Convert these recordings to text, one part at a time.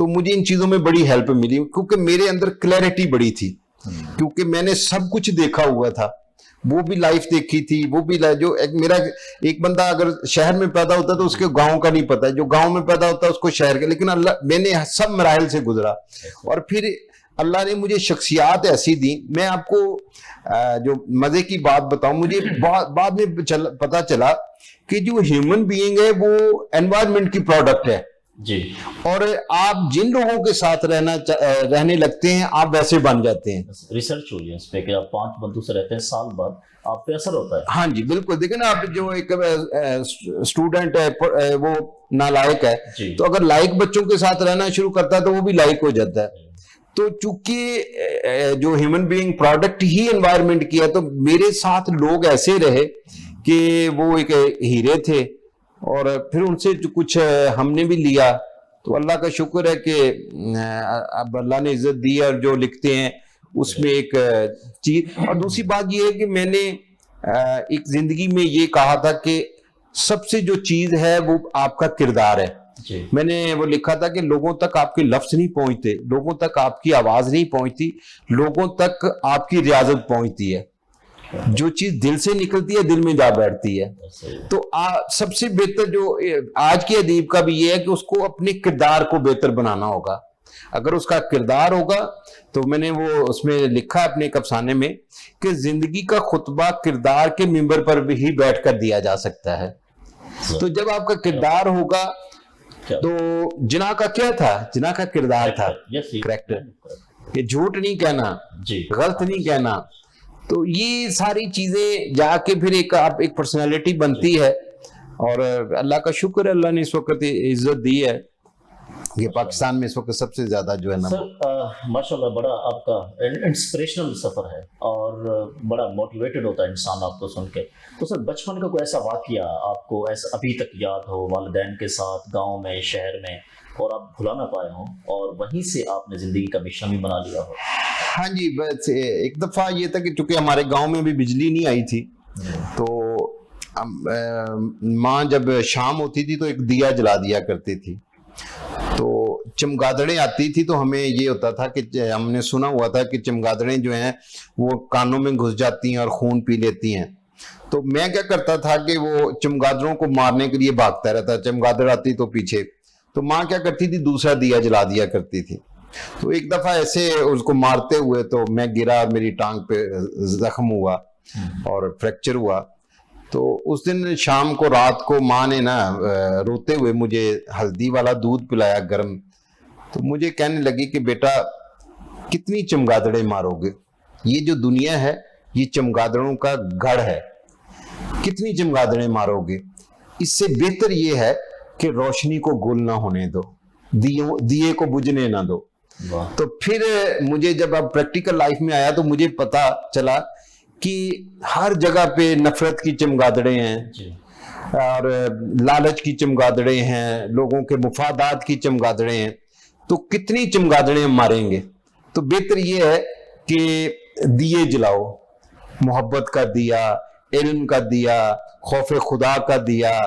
تو مجھے ان چیزوں میں بڑی ہیلپ ملی کیونکہ میرے اندر کلیئرٹی بڑی تھی, کیونکہ میں نے سب کچھ دیکھا ہوا تھا, وہ بھی لائف دیکھی تھی, وہ بھی جو میرا ایک بندہ اگر شہر میں پیدا ہوتا ہے تو اس کے گاؤں کا نہیں پتا, جو گاؤں میں پیدا ہوتا ہے اس کو شہر کا, لیکن اللہ میں نے سب مراحل سے گزرا. اور پھر اللہ نے مجھے شخصیات ایسی دی. میں آپ کو جو مزے کی بات بتاؤں, مجھے بعد میں پتا چلا کہ جو ہیومن بینگ ہے وہ انوائرمنٹ کی پروڈکٹ ہے جی, اور آپ جن لوگوں کے ساتھ رہنے لگتے ہیں آپ ویسے بن جاتے ہیں. ریسرچ ہوئی ہے اس پہ کہ آپ 5 بندوں سے رہتے ہیں, سال بعد آپ پہ اثر ہوتا ہے. ہاں جی بالکل. دیکھیں نا, آپ جو ایک اسٹوڈنٹ ہے وہ نالائق ہے, تو اگر لائق بچوں کے ساتھ رہنا شروع کرتا ہے تو وہ بھی لائق ہو جاتا ہے. تو چونکہ جو ہیومن بینگ پروڈکٹ ہی انوائرمنٹ کی ہے, تو میرے ساتھ لوگ ایسے رہے کہ وہ ایک ہیرے تھے, اور پھر ان سے کچھ ہم نے بھی لیا. تو اللہ کا شکر ہے کہ اب اللہ نے عزت دی, اور جو لکھتے ہیں اس میں ایک چیز. اور دوسری بات یہ ہے کہ میں نے ایک زندگی میں یہ کہا تھا کہ سب سے جو چیز ہے وہ آپ کا کردار ہے. میں نے وہ لکھا تھا کہ لوگوں تک آپ کے لفظ نہیں پہنچتے, لوگوں تک آپ کی آواز نہیں پہنچتی, لوگوں تک آپ کی ریاضت پہنچتی ہے. جو چیز دل سے نکلتی ہے دل میں جا بیٹھتی ہے. تو سب سے بہتر جو آج کے ادیب کا بھی یہ ہے کہ اس کو اپنے کردار کو بہتر بنانا ہوگا. اگر اس کا کردار ہوگا, تو میں نے وہ اس میں لکھا اپنے ایک افسانے میں کہ زندگی کا خطبہ کردار کے ممبر پر بھی ہی بیٹھ کر دیا جا سکتا ہے. تو جب آپ کا کردار ہوگا, تو جناح کا کیا تھا, جناح کا کردار تھا کریکٹر, کہ جھوٹ نہیں کہنا, غلط نہیں کہنا. تو یہ ساری چیزیں جا کے پھر آپ ایک پرسنالٹی بنتی ہے. اور اللہ کا شکر ہے, اللہ نے اس وقت عزت دی ہے. یہ پاکستان میں اس وقت سب سے زیادہ جو ہے نا. سر ماشاءاللہ بڑا آپ کا انسپریشنل سفر ہے, اور بڑا موٹیویٹڈ ہوتا ہے انسان آپ کو سن کے. تو سر بچپن کا کوئی ایسا واقعہ آپ کو ایسا ابھی تک یاد ہو, والدین کے ساتھ گاؤں میں, شہر میں, اور آپ بھلا نہ پائے ہوں, اور وہیں سے آپ نے زندگی کا مشن بھی بنا لیا ہو؟ ہاں جی, بس ایک دفعہ یہ تھا کہ چونکہ ہمارے گاؤں میں بھی بجلی نہیں آئی تھی, تو ماں جب شام ہوتی تھی تو ایک دیا جلا دیا کرتی تھی. تو چمگادڑیں آتی تھی, تو ہمیں یہ ہوتا تھا کہ ہم نے سنا ہوا تھا کہ چمگادڑیں جو ہیں وہ کانوں میں گھس جاتی ہیں اور خون پی لیتی ہیں. تو میں کیا کرتا تھا کہ وہ چمگادڑوں کو مارنے کے لیے بھاگتا رہتا, چمگادڑ آتی تو پیچھے. تو ماں کیا کرتی تھی, دوسرا دیا جلا دیا کرتی تھی. تو ایک دفعہ ایسے اس کو مارتے ہوئے تو میں گرا اور میری ٹانگ پہ زخم ہوا اور فریکچر ہوا. تو اس دن شام کو, رات کو ماں نے نا روتے ہوئے مجھے ہلدی والا دودھ پلایا گرم. تو مجھے کہنے لگی کہ بیٹا کتنی چمگادڑیں مارو گے, یہ جو دنیا ہے یہ چمگادڑوں کا گڑھ ہے, کتنی چمگادڑیں مارو گے. اس سے بہتر یہ ہے کہ روشنی کو گل نہ ہونے دو, دیے کو بجھنے نہ دو. تو پھر مجھے جب اب پریکٹیکل لائف میں آیا تو مجھے پتا چلا کہ ہر جگہ پہ نفرت کی چمگادڑیں ہیں, اور لالچ کی چمگادڑیں ہیں, لوگوں کے مفادات کی چمگادڑیں ہیں. تو کتنی چمگادڑیں ہم ماریں گے. تو بہتر یہ ہے کہ دیے جلاؤ, محبت کا دیا, علم کا دیا, خوف خدا کا دیا,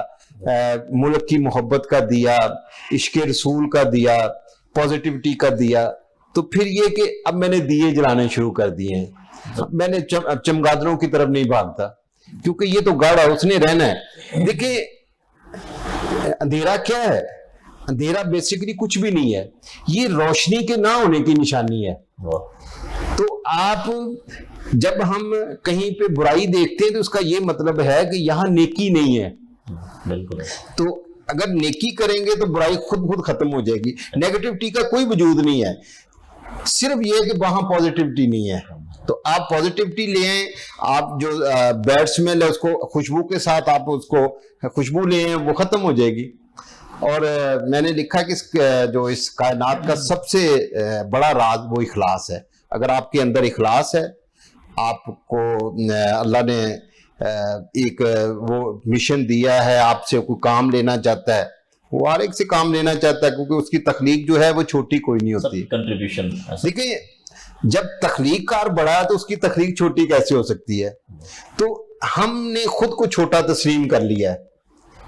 ملک کی محبت کا دیا, عشق رسول کا دیا, پازیٹیوٹی کا دیا. تو پھر یہ کہ اب میں نے دیے جلانے شروع کر دیے ہیں. میں نے چمگادڑوں کی طرف نہیں بھاگتا, کیونکہ یہ تو گاڑ ہے, اس نے رہنا ہے. دیکھیں اندھیرا کیا ہے, اندھیرا بیسیکلی کچھ بھی نہیں ہے, یہ روشنی کے نہ ہونے کی نشانی ہے. تو آپ جب ہم کہیں پہ برائی دیکھتے ہیں تو اس کا یہ مطلب ہے کہ یہاں نیکی نہیں ہے. بالکل. تو اگر نیکی کریں گے تو برائی خود ختم ہو جائے گی. نیگیٹیوٹی کا کوئی وجود نہیں ہے, صرف یہ کہ وہاں پازیٹیوٹی نہیں ہے. تو آپ پازیٹیوٹی لیں, آپ جو بیڈ اسمیل ہے اس کو خوشبو کے ساتھ آپ اس کو خوشبو لیں, وہ ختم ہو جائے گی. اور میں نے لکھا کہ جو اس کائنات کا سب سے بڑا راز وہ اخلاص ہے. اگر آپ کے اندر اخلاص ہے, آپ کو اللہ نے ایک وہ مشن دیا ہے, آپ سے کوئی کام لینا چاہتا ہے, وہ ہر ایک سے کام لینا چاہتا ہے, کیونکہ اس کی تخلیق جو ہے وہ چھوٹی کوئی نہیں ہوتی. کنٹریبیوشن دیکھیں, جب تخلیق کار بڑا ہے تو اس کی تخلیق چھوٹی کیسے ہو سکتی ہے. تو ہم نے خود کو چھوٹا تسلیم کر لیا ہے,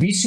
20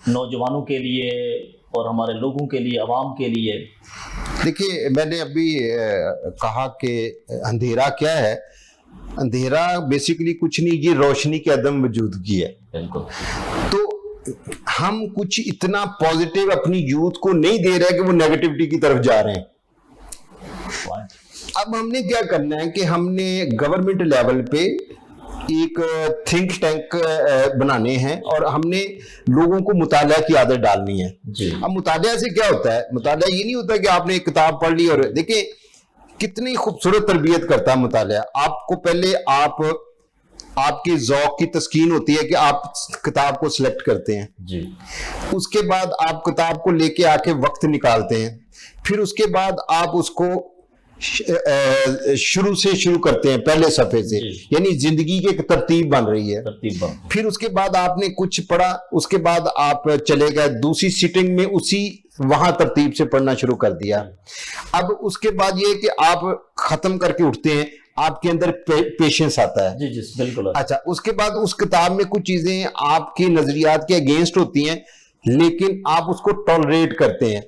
نوجوانوں کے لیے اور ہمارے لوگوں کے لیے، عوام کے لیے؟ دیکھیے میں نے ابھی کہا کہ اندھیرا کیا ہے. اندھیرا بیسیکلی کچھ نہیں، یہ روشنی کے عدم وجودگی ہے. بالکل. تو ہم کچھ اتنا پازیٹیو اپنی یوتھ کو نہیں دے رہے کہ وہ نیگیٹیوٹی کی طرف جا رہے ہیں. اب ہم نے کیا کرنا ہے کہ ہم نے گورنمنٹ لیول پہ ایک تھنک ٹینک بنانے ہیں اور ہم نے لوگوں کو مطالعہ کی عادت ڈالنی ہے. اب مطالعہ سے کیا ہوتا ہے؟ مطالعہ یہ نہیں ہوتا کہ آپ نے ایک کتاب پڑھ لی اور دیکھیں کتنی خوبصورت تربیت کرتا ہے مطالعہ. آپ کو پہلے آپ کے ذوق کی تسکین ہوتی ہے کہ آپ کتاب کو سلیکٹ کرتے ہیں. اس کے بعد آپ کتاب کو لے کے آ کے وقت نکالتے ہیں. پھر اس کے بعد آپ اس کو شروع سے شروع کرتے ہیں، پہلے صفحے سے، یعنی زندگی کی ایک ترتیب بن رہی ہے. پھر اس کے بعد آپ نے کچھ پڑھا، اس کے بعد آپ چلے گئے دوسری سیٹنگ میں اسی وہاں ترتیب سے پڑھنا شروع کر دیا. اب اس کے بعد یہ کہ آپ ختم کر کے اٹھتے ہیں، آپ کے اندر پیشنس آتا ہے. جی بالکل. اچھا، اس کے بعد اس کتاب میں کچھ چیزیں آپ کے نظریات کے اگینسٹ ہوتی ہیں لیکن آپ اس کو ٹالریٹ کرتے ہیں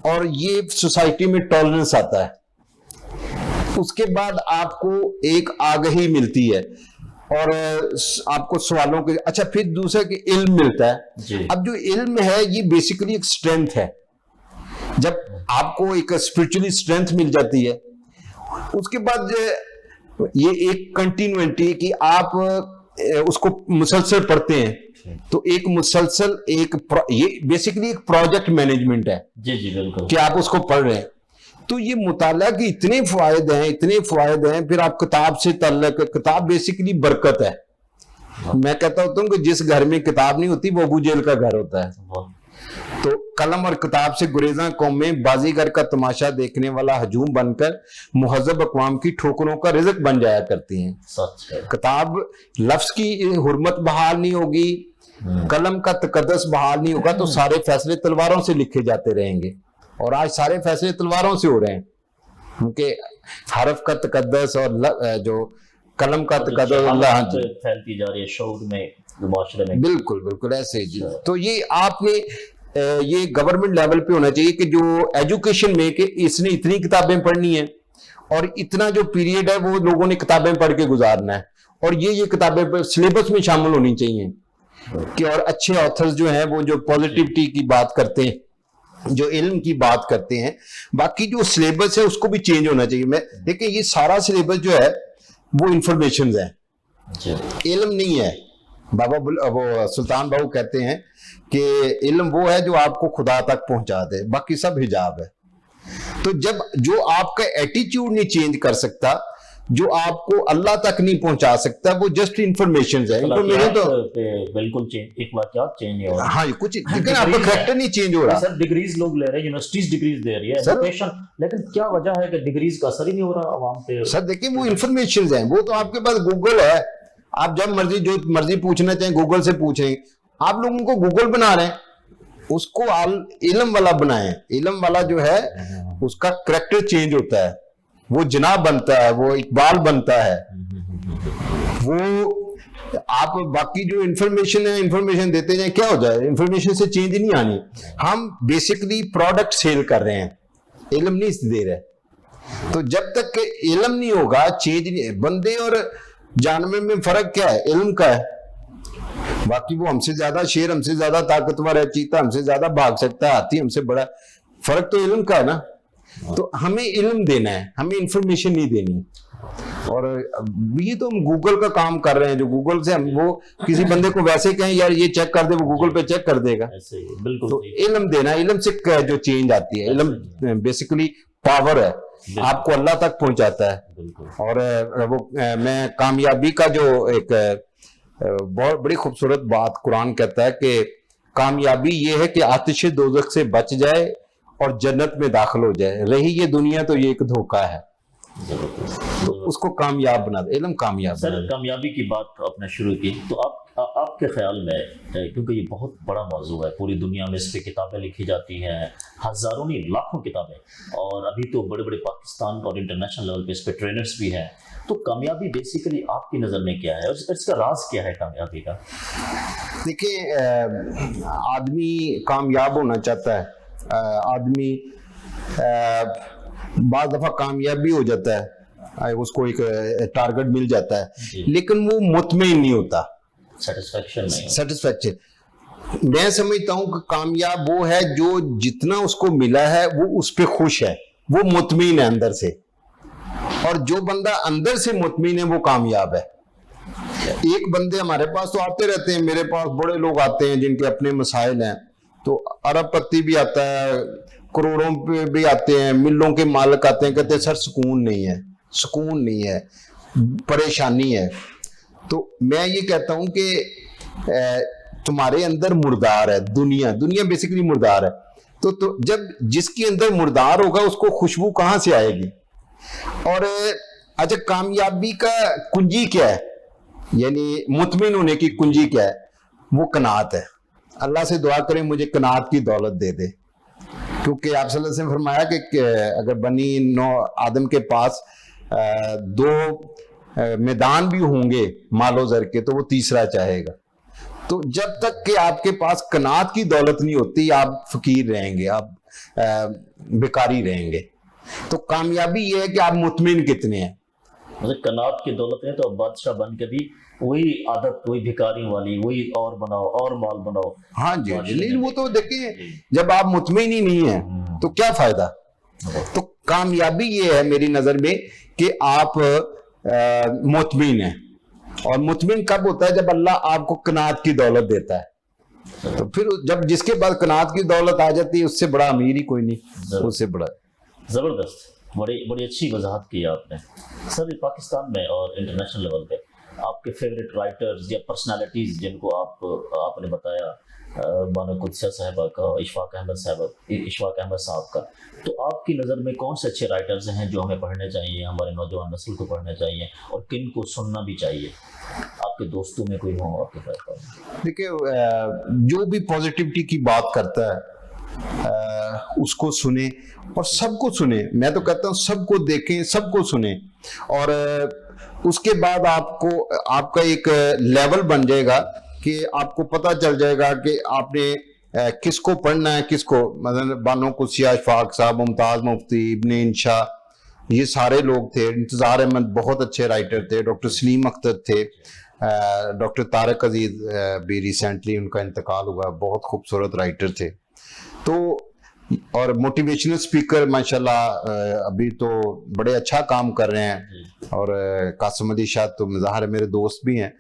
اور یہ سوسائٹی میں ٹالرنس آتا ہے. اس کے بعد آپ کو ایک آگہی ملتی ہے اور آپ کو سوالوں کے اچھا پھر دوسرا کہ علم ملتا ہے. اب جو علم ہے یہ بیسیکلی ایک اسٹرینتھ ہے. جب آپ کو ایک اسپرچولی اسٹرینتھ مل جاتی ہے اس کے بعد یہ ایک کنٹینوٹی کہ آپ اس کو مسلسل پڑھتے ہیں تو ایک مسلسل یہ بیسیکلی ایک پروجیکٹ مینجمنٹ ہے. جی بالکل. کہ آپ اس کو پڑھ رہے ہیں. تو یہ مطالعہ کے اتنے فوائد ہیں. پھر آپ کتاب سے تعلق، کتاب بیسیکلی برکت ہے. میں کہتا ہوتا ہوں کہ جس گھر میں کتاب نہیں ہوتی وہ ابو جہل کا گھر ہوتا ہے. تو قلم اور کتاب سے گریزاں قومیں بازیگر کا تماشا دیکھنے والا ہجوم بن کر مہذب اقوام کی ٹھوکروں کا رزق بن جایا کرتی ہیں. کتاب لفظ کی حرمت بحال نہیں ہوگی، قلم کا تقدس بحال نہیں ہوگا تو سارے فیصلے تلواروں سے لکھے جاتے رہیں گے. اور آج سارے فیصلے تلواروں سے ہو رہے ہیں کیونکہ حرف کا تقدس اور جو قلم کا تقدس اللہ پھیلتی جا رہی ہے شعور میں، معاشرے میں. بالکل ایسے جی. تو یہ آپ نے یہ گورنمنٹ لیول پہ ہونا چاہیے کہ جو ایجوکیشن میں کہ اس نے اتنی کتابیں پڑھنی ہیں اور اتنا جو پیریڈ ہے وہ لوگوں نے کتابیں پڑھ کے گزارنا ہے اور یہ کتابیں سلیبس میں شامل ہونی چاہیے کہ اور اچھے آتھرز جو ہیں وہ جو پازیٹیوٹی کی بات کرتے ہیں، جو علم کی بات کرتے ہیں. باقی جو سلیبس ہے اس کو بھی چینج ہونا چاہیے. میں دیکھیں یہ سارا سلیبس جو ہے وہ انفارمیشنز ہیں، علم نہیں ہے. وہ سلطان بابو کہتے ہیں کہ علم وہ ہے جو آپ کو خدا تک پہنچا دے، باقی سب حجاب ہے. تو جب جو آپ کا ایٹیچیوڈ نہیں چینج کر ستا، جو آپ کو اللہ تک نہیں پہنچا سکتا، وہ جسٹ انفارمیشنز ہے. انفارمیشن تو بالکل چینج، ایک واقعات چینج نہیں ہو رہا. ہاں کچھ لیکن آپ کا کریکٹر نہیں چینج ہو رہا. سر ڈگریز لوگ لے رہے ہیں، یونیورسٹیز ڈگریز دے رہی ہے ایجوکیشن، لیکن کیا وجہ ہے کہ ڈگریز کا اثر ہی نہیں ہو رہا عوام پہ؟ سر دیکھیں وہ انفارمیشنز ہیں، وہ تو آپ کے پاس گوگل ہے، آپ جب مرضی جو مرضی پوچھنا چاہیں گوگل سے پوچھیں. آپ لوگوں کو گوگل بنا رہے ہیں، اس کو علم والا بنائیں. علم والا جو ہے اس کا کریکٹر چینج ہوتا ہے، وہ جناب بنتا ہے، وہ اقبال بنتا ہے. وہ آپ باقی جو انفارمیشن ہے انفارمیشن دیتے جائیں، کیا ہو جائے؟ انفارمیشن سے چینج نہیں آنی. ہم بیسیکلی پروڈکٹ سیل کر رہے ہیں، علم نہیں دے رہے. تو جب تک کہ علم نہیں ہوگا چینج نہیں. بندے اور جانور میں فرق کیا ہے؟ علم کا ہے. باقی وہ ہم سے زیادہ شیر ہم سے زیادہ طاقتور ہے، چیتا ہم سے زیادہ بھاگ سکتا ہے، ہاتھی ہم سے بڑا. فرق تو علم کا ہے نا. تو ہمیں علم دینا ہے، ہمیں انفارمیشن نہیں دینی. اور یہ تو ہم گوگل کا کام کر رہے ہیں، جو گوگل سے ہم وہ کسی بندے کو ویسے کہیں یار یہ چیک کر دے، وہ گوگل پہ چیک کر دے گا. تو علم دینا، علم سے جو چینج آتی ہے. علم بیسیکلی پاور ہے، آپ کو اللہ تک پہنچاتا ہے. اور وہ میں کامیابی کا جو ایک بہت بڑی خوبصورت بات قرآن کہتا ہے کہ کامیابی یہ ہے کہ آتش دوزخ سے بچ جائے اور جنت میں داخل ہو جائے. رہی یہ دنیا تو یہ ایک دھوکہ ہے. اس کو کامیاب بنا دے، علم کامیاب. سر کامیابی کی بات آپ نے شروع کی، تو آپ آپ کے خیال میں کیونکہ یہ بہت بڑا موضوع ہے، پوری دنیا میں اس پہ کتابیں لکھی جاتی ہیں، ہزاروں نہیں لاکھوں کتابیں، اور ابھی تو بڑے بڑے پاکستان اور انٹرنیشنل لیول پہ اس پہ ٹرینرز بھی ہیں، تو کامیابی بیسیکلی آپ کی نظر میں کیا ہے اور اس کا راز کیا ہے کامیابی کا؟ دیکھیں، آدمی کامیاب ہونا چاہتا ہے، آدمی بعض دفعہ کامیاب بھی ہو جاتا ہے، اس کو ایک ٹارگٹ مل جاتا ہے، لیکن وہ مطمئن نہیں ہوتا، سیٹسفیکشن۔ میں سمجھتا ہوں کہ کامیاب وہ ہے جو جتنا اس کو ملا ہے وہ اس پہ خوش ہے، وہ مطمئن ہے اندر سے، اور جو بندہ اندر سے مطمئن ہے وہ کامیاب ہے۔ ایک بندے ہمارے پاس تو آتے رہتے ہیں، میرے پاس بڑے لوگ آتے ہیں جن کے اپنے مسائل ہیں، تو ارب پتی بھی آتا ہے، کروڑوں پہ بھی آتے ہیں، ملوں کے مالک آتے ہیں، کہتے ہیں سر سکون نہیں ہے، سکون نہیں ہے، پریشانی ہے۔ تو میں یہ کہتا ہوں کہ تمہارے اندر مردار ہے، دنیا بیسیکلی مردار ہے، تو جب جس کے اندر مردار ہوگا اس کو خوشبو کہاں سے آئے گی؟ اور اچھا، کامیابی کا کنجی کیا ہے، یعنی مطمئن ہونے کی کنجی کیا ہے؟ وہ قناعت ہے۔ اللہ سے دعا کریں مجھے قناعت کی دولت دے دے، کیونکہ آپ صلی اللہ علیہ وسلم نے فرمایا کہ اگر بنی نو آدم کے پاس 2 میدان بھی ہوں گے مال و زر کے تو وہ تیسرا چاہے گا۔ تو جب تک کہ آپ کے پاس قناعت کی دولت نہیں ہوتی آپ فقیر رہیں گے، آپ بیکاری رہیں گے۔ تو کامیابی یہ ہے کہ آپ مطمئن کتنے ہیں۔ مطلب قناعت کی دولت ہے تو بادشاہ بن کے بھی وہی عادت، وہی بھکاریوں والی، وہی اور بناؤ اور مال بناؤ۔ ہاں جی، لیکن وہ تو دیکھیں جب آپ مطمئن ہی نہیں ہیں تو کیا فائدہ؟ تو کامیابی یہ ہے میری نظر میں کہ آپ مطمئن ہیں، اور مطمئن کب ہوتا ہے؟ جب اللہ آپ کو قناعت کی دولت دیتا ہے۔ تو پھر جب جس کے بعد قناعت کی دولت آ جاتی ہے اس سے بڑا امیر ہی کوئی نہیں، اس سے بڑا۔ زبردست، بڑی اچھی وضاحت کی آپ نے سر۔ پاکستان میں اور انٹرنیشنل لیول پہ آپ کے فیوریٹ رائٹرز یا پرسنالٹیز جن کو آپ نے بتایا، بانو قدسیہ صاحبہ کا، اشفاق احمد صاحب کا، تو آپ کی نظر میں کون سے اچھے رائٹرز ہیں جو ہمیں پڑھنے چاہیے، ہمارے نوجوان نسل کو پڑھنے چاہیے، اور کن کو سننا بھی چاہیے؟ آپ کے دوستوں میں کوئی ہو آپ کے پاس؟ دیکھیں، جو بھی پازیٹیوٹی کی بات کرتا ہے اس کو سنیں، اور سب کو سنیں۔ میں تو کہتا ہوں سب کو دیکھیں، سب کو سنیں، اور اس کے بعد آپ کا ایک لیول بن جائے گا کہ آپ کو پتہ چل جائے گا کہ آپ نے کس کو پڑھنا ہے، کس کو۔ مثلا بانو قدسیہ، اشفاق صاحب، ممتاز مفتی، ابن انشا، یہ سارے لوگ تھے۔ انتظار احمد بہت اچھے رائٹر تھے، ڈاکٹر سلیم اختر تھے، ڈاکٹر طارق عزیز بھی ریسنٹلی ان کا انتقال ہوا، بہت خوبصورت رائٹر تھے۔ تو اور موٹیویشنل سپیکر ماشاءاللہ ابھی تو بڑے اچھا کام کر رہے ہیں، اور قاسم علی شاہ تو مظاہر میرے دوست بھی ہیں،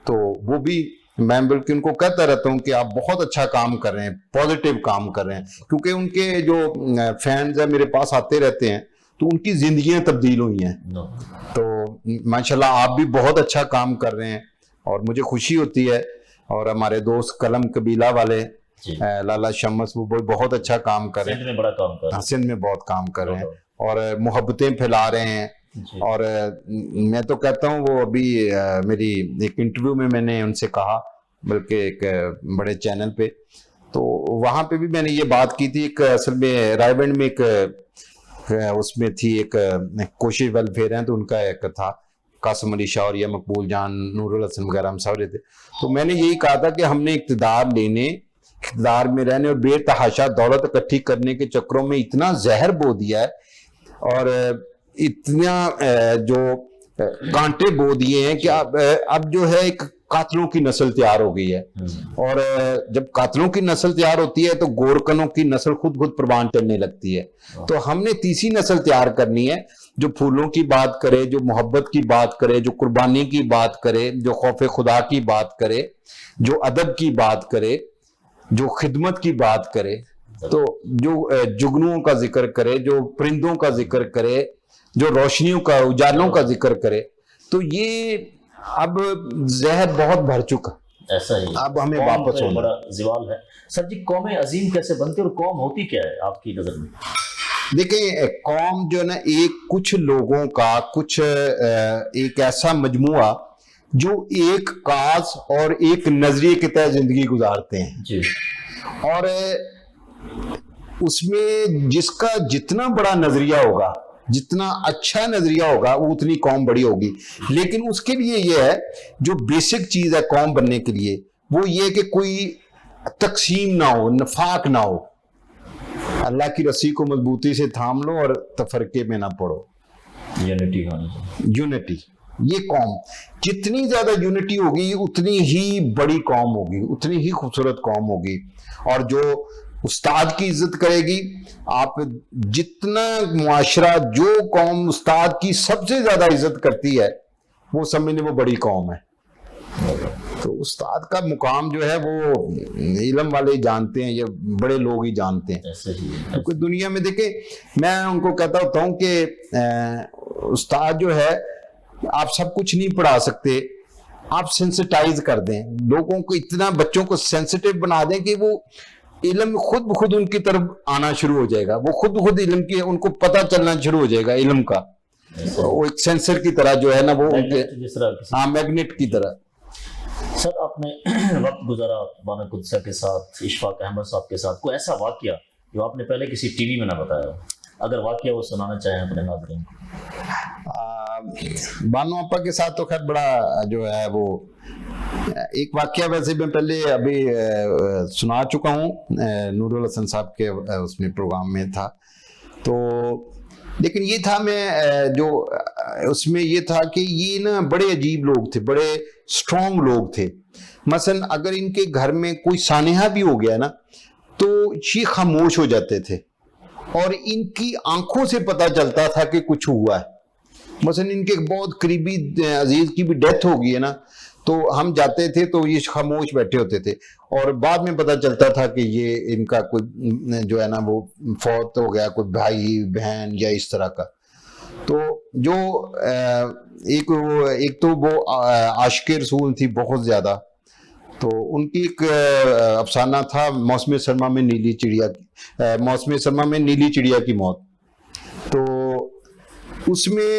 تو وہ بھی میں بلکہ ان کو کہتا رہتا ہوں کہ آپ بہت اچھا کام کر رہے ہیں، پازیٹیو کام کر رہے ہیں، کیونکہ ان کے جو فینز ہیں میرے پاس آتے رہتے ہیں تو ان کی زندگیاں تبدیل ہوئی ہیں۔ تو ماشاءاللہ آپ بھی بہت اچھا کام کر رہے ہیں، اور مجھے خوشی ہوتی ہے۔ اور ہمارے دوست قلم قبیلہ والے لالا شمس، وہ بہت اچھا کام کر رہے ہیں، سندھ میں بڑا کام کر رہے ہیں، سندھ میں بہت کام کر رہے ہیں، اور محبتیں پھیلا رہے ہیں۔ اور میں تو کہتا ہوں وہ ابھی میری ایک انٹرویو میں نے ان سے کہا، بلکہ ایک بڑے چینل پہ، تو وہاں پہ بھی میں نے یہ بات کی تھی۔ ایک اصل میں رائے بینڈ میں ایک اس میں تھی ایک کوشش ویلفیئر ہیں، تو ان کا ایک تھا قاسم علی شاہ اور یہ مقبول جان، نور الحسن وغیرہ، ہم سب رہے تھے۔ تو میں نے یہی کہا تھا کہ ہم نے اقتدار میں رہنے اور بے تحاشا دولت اکٹھی کرنے کے چکروں میں اتنا زہر بو دیا ہے، اور اتنا جو کانٹے بو دیے ہیں کہ اب جو ہے ایک قاتلوں کی نسل تیار ہو گئی ہے۔ اور جب قاتلوں کی نسل تیار ہوتی ہے تو گورکنوں کی نسل خود پروان چلنے لگتی ہے۔ تو ہم نے تیسری نسل تیار کرنی ہے جو پھولوں کی بات کرے، جو محبت کی بات کرے، جو قربانی کی بات کرے، جو خوف خدا کی بات کرے، جو ادب کی بات کرے، جو خدمت کی بات کرے، تو جو جگنوں کا ذکر کرے، جو پرندوں کا ذکر کرے، جو روشنیوں کا، اجالوں کا ذکر کرے۔ تو یہ اب زہر بہت بھر چکا، ایسا ہی اب ہمیں واپس ہونا بڑا زوال ہے۔ سر جی، قوم عظیم کیسے بنتی اور قوم ہوتی کیا ہے آپ کی نظر میں؟ دیکھیں، قوم جو ہے نا، ایک کچھ لوگوں کا ایک ایسا مجموعہ جو ایک کاز اور ایک نظریے کے تحت زندگی گزارتے ہیں جی اور اس میں جس کا جتنا بڑا نظریہ ہوگا, جتنا اچھا نظریہ ہوگا, وہ اتنی قوم بڑی ہوگی. لیکن اس کے لیے یہ ہے, جو بیسک چیز ہے قوم بننے کے لیے, وہ یہ کہ کوئی تقسیم نہ ہو, نفاق نہ ہو. اللہ کی رسی کو مضبوطی سے تھام لو اور تفرقے میں نہ پڑو. یونٹی ہونی چاہیے. یونٹی, یہ قوم جتنی زیادہ یونٹی ہوگی اتنی ہی بڑی قوم ہوگی, اتنی ہی خوبصورت قوم ہوگی. اور جو استاد کی عزت کرے گی, آپ جتنا معاشرہ, جو قوم استاد کی سب سے زیادہ عزت کرتی ہے, وہ سمجھ لیں وہ بڑی قوم ہے. تو استاد کا مقام جو ہے وہ علم والے جانتے ہیں, یہ بڑے لوگ ہی جانتے ہیں. کیونکہ دنیا میں دیکھیں, میں ان کو کہتا ہوتا ہوں کہ استاد جو ہے, آپ سب کچھ نہیں پڑھا سکتے, آپ سینسٹائز کر دیں لوگوں کو, اتنا بچوں کو سینسٹیو بنا دیں کہ وہ علم خود بخود ان کی طرف آنا شروع ہو جائے گا. وہ خود بخود علم کی, ان کو پتہ چلنا شروع ہو جائے گا علم کا. وہ ایک سینسر کی طرح جو ہے نا, وہ ہاں میگنیٹ کی طرح. سر آپ نے وقت گزارا بانو قدسیہ کے ساتھ, اشفاق احمد صاحب کے ساتھ, کوئی ایسا واقعہ جو آپ نے پہلے کسی ٹی وی میں نہ بتایا ہو, اگر واقعہ وہ سنانا چاہیں اپنے ناظرین کو؟ بانو آپا کے ساتھ تو خیر بڑا جو ہے وہ ایک واقعہ ویسے میں پہلے ابھی سنا چکا ہوں, نور الحسن صاحب کے اس میں پروگرام میں تھا. تو لیکن یہ تھا, میں جو اس میں یہ تھا کہ یہ نا بڑے عجیب لوگ تھے, بڑے سٹرونگ لوگ تھے. مثلا اگر ان کے گھر میں کوئی سانحہ بھی ہو گیا نا, تو یہ خاموش ہو جاتے تھے, اور ان کی آنکھوں سے پتہ چلتا تھا کہ کچھ ہوا ہے. مثلا ان کے بہت قریبی عزیز کی بھی ڈیتھ ہو گئی ہے نا, تو ہم جاتے تھے تو یہ خاموش بیٹھے ہوتے تھے, اور بعد میں پتہ چلتا تھا کہ یہ ان کا کوئی جو ہے نا وہ فوت ہو گیا, کوئی بھائی بہن یا اس طرح کا. تو جو ایک تو وہ عاشق رسول تھی بہت زیادہ. تو ان کی ایک افسانہ تھا, موسم سرما میں نیلی چڑیا کی موت. تو اس میں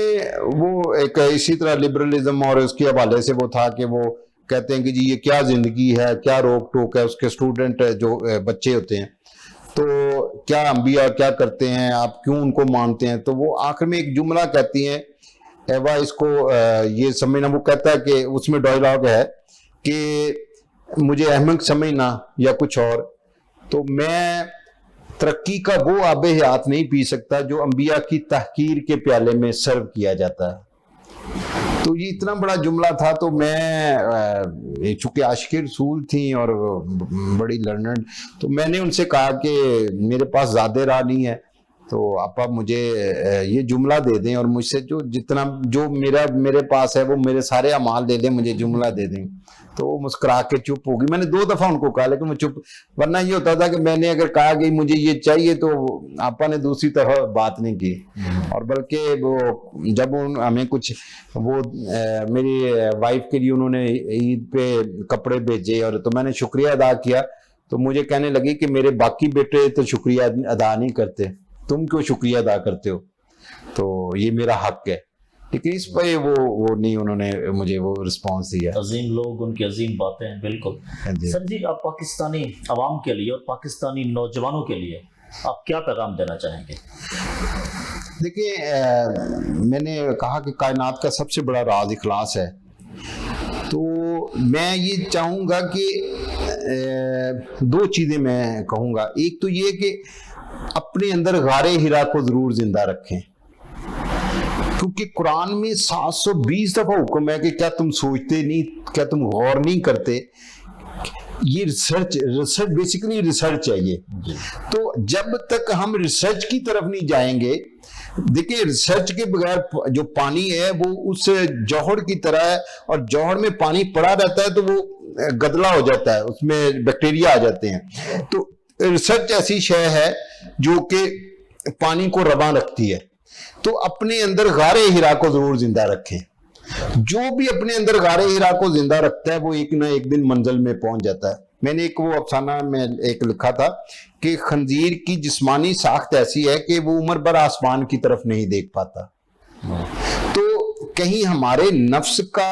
وہ ایک اسی طرح لبرلزم اور اس کے حوالے سے وہ تھا کہ وہ کہتے ہیں کہ جی یہ کیا زندگی ہے, کیا روک ٹوک ہے. اس کے اسٹوڈنٹ جو بچے ہوتے ہیں, تو کیا انبیاء کیا کرتے ہیں, آپ کیوں ان کو مانتے ہیں. تو وہ آخر میں ایک جملہ کہتی ہیں, ایوا اس کو یہ سمجھنا, وہ کہتا ہے کہ اس میں ڈائلاگ ہے کہ مجھے احمق سمجھنا یا کچھ اور, تو میں ترقی کا وہ آب حیات نہیں پی سکتا جو انبیاء کی تحقیر کے پیالے میں سرو کیا جاتا ہے. تو یہ اتنا بڑا جملہ تھا. تو میں چونکہ عاشق رسول تھیں اور بڑی لرنڈ, تو میں نے ان سے کہا کہ میرے پاس زیادہ راہ نہیں ہے, تو آپ مجھے یہ جملہ دے دیں, اور مجھ سے جو میرے پاس ہے وہ میرے سارے اعمال دے دیں, مجھے جملہ دے دیں. تو وہ مسکرا کے چپ ہوگی. میں نے 2 دفعہ ان کو کہا, لیکن وہ چپ, ورنہ یہ ہوتا تھا کہ میں نے اگر کہا کہ مجھے یہ چاہیے, تو آپا نے دوسری طرح بات نہیں کی. اور بلکہ وہ جب ہمیں کچھ وہ میری وائف کے لیے انہوں نے عید پہ کپڑے بھیجے, اور تو میں نے شکریہ ادا کیا, تو مجھے کہنے لگی کہ میرے باقی بیٹے تو شکریہ ادا نہیں کرتے, تم کیوں شکریہ ادا کرتے ہو, تو یہ میرا حق ہے. لیکن اس پہ وہ نہیں, انہوں نے مجھے وہ رسپانس دیا. عظیم لوگ, ان کی عظیم باتیں ہیں. بالکل سر جی, آپ پاکستانی عوام کے لیے اور پاکستانی نوجوانوں کے لیے آپ کیا پیغام دینا چاہیں گے؟ دیکھیں, میں نے کہا کہ کائنات کا سب سے بڑا راز اخلاص ہے. تو میں یہ چاہوں گا کہ 2 چیزیں میں کہوں گا. ایک تو یہ کہ اپنے اندر غار ہرا کو ضرور زندہ رکھیں, کیونکہ قرآن میں 720 دفعہ حکم ہے کہ کیا تم سوچتے نہیں, کیا تم غور نہیں کرتے. یہ ریسرچ بیسیکلی ریسرچ ہے یہ. تو جب تک ہم ریسرچ کی طرف نہیں جائیں گے, دیکھیں ریسرچ کے بغیر جو پانی ہے وہ اس جوہر کی طرح ہے, اور جوہر میں پانی پڑا رہتا ہے تو وہ گدلا ہو جاتا ہے, اس میں بیکٹیریا آ جاتے ہیں. تو ریسرچ ایسی شے ہے جو کہ پانی کو رواں رکھتی ہے. تو اپنے اندر غار ہرا کو ضرور زندہ رکھیں. جو بھی اپنے اندر غار ہرا کو زندہ رکھتا ہے وہ ایک نہ ایک دن منزل میں پہنچ جاتا ہے. میں نے ایک وہ افسانہ میں ایک لکھا تھا کہ خنزیر کی جسمانی ساخت ایسی ہے کہ وہ عمر بھر آسمان کی طرف نہیں دیکھ پاتا. تو کہیں ہمارے نفس کا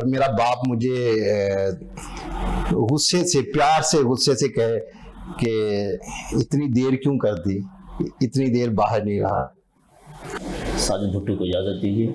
اور میرا باپ مجھے غصے سے پیار سے غصے سے کہے کہ اتنی دیر کیوں کر دی، اتنی دیر باہر نہیں رہا۔ ساجد بھٹو کو اجازت دیجیے۔